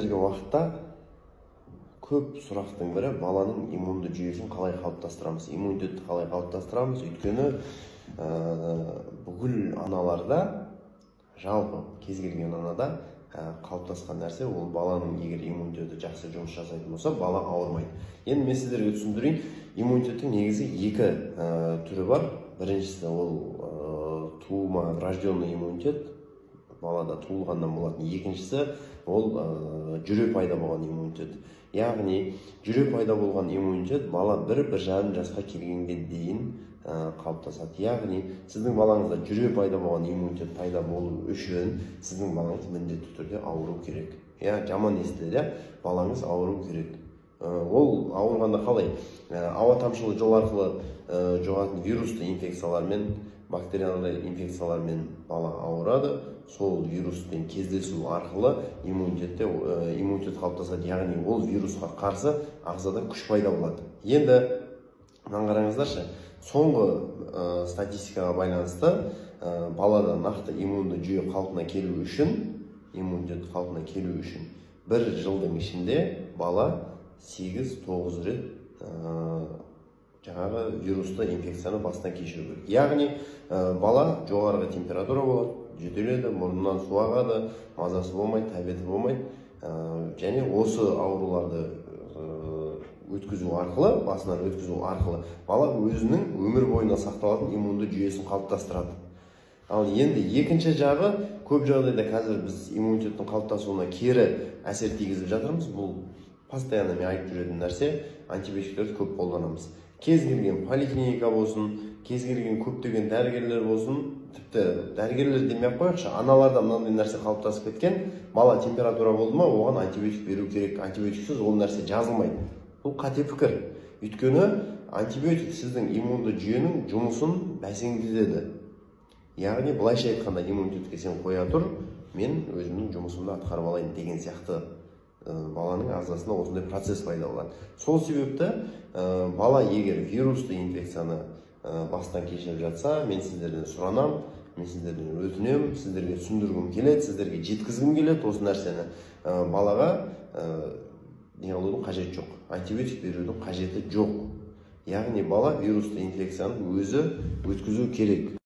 қазіргі уақытта көп сұрақтың бірі баланың иммунды жүйесін қалай қалыптастырамыз, иммунитетті қалай қалыптастырамыз. Өйткені бүкіл аналарда, жалпы кез келген анада қалыптасқан нәрсе, ол баланың егер иммунитеті жақсы жұмыс жасайтын болса, бала ауырмайды. Енді мен сіздерге түсіндірейін, иммунитеттің негізі екі түрі бар. Біріншісі ол туылма, врожденный иммунитет, балада туылғаннан болатын. Екіншісі ол жүре пайда болған иммунитет. Яғни жүре пайда болған иммунитет бала 1-1,5 жасқа келгенге дейін қалыптасады. Яғни сіздің балаңызда жүре пайда болған иммунитет пайда болу үшін сіздің балаңыз міндетті түрде ауыру керек. Жаман естіледі, балаңыз ауыру керек. Ол ауырғанда қалай? Ауа тамшылы жол арқылы жұғатын вирусты инфекциялармен, бактериялы инфекциялармен бала ауырады. Сол вируспен кездесу арқылы иммунитет қалыптасады. Яғни ол вирусқа қарсы ағзада күш пайда болады. Енді қараңыздаршы, соңғы статистикаға байланысты балада нақты иммунды жүйе қалпына келу үшін, иммунитет қалпына келу үшін 1 жылдың ішінде бала 8-9 рет жаңағы вирусты инфекцияны бастан кешіру керек. Яғни бала жоғарғы температура болады, жөтеледі, мұрнынан су ағады, мазасы болмайды, тәбеті болмайды. Және осы ауруларды өткізу арқылы, басынан өткізу арқылы бала өзінің өмір бойына сақталатын иммунды жүйесін қалыптастырады. Ал енді екінші жағы, көп жағдайда қазір біз иммунитеттің қалыптасуына кері әсер тигізіп жатырмыз. Бұл постоянно мен айтып жүретін нәрсе, антибиотиктерді көп қолданамыз. Кез келген поликлиника болсын, кез келген көптеген дәрігерлер болсын, тіпті дәрігерлер демей-ақ қояйықшы, аналарда мынандай нәрсе қалыптасып кеткен, бала температура болды ма, оған антибиотик беру керек. Антибиотиксіз ол нәрсе жазылмайды. Бұл қате пікір. Өйткені антибиотик сіздің иммунды жүйенің жұмысын бәсеңдетеді. Яғни былайша айтқанда, иммунитетке сен қоя тұр, мен өзімнің жұмысымды атқарып алайын деген сияқты баланың ағзасында осындай процесс пайда болады. Сол себепті бала егер вирусты инфекцияны бастан кешіріп жатса, мен сіздерден сұранам, мен сіздерден өтінем, сіздерге түсіндіргім келеді, сіздерге жеткізгім келеді, осы нәрсені балаға не қылудың қажеті жоқ, антибиотик берудің қажеті жоқ. Яғни бала вирусты инфекцияны өзі өткізу керек.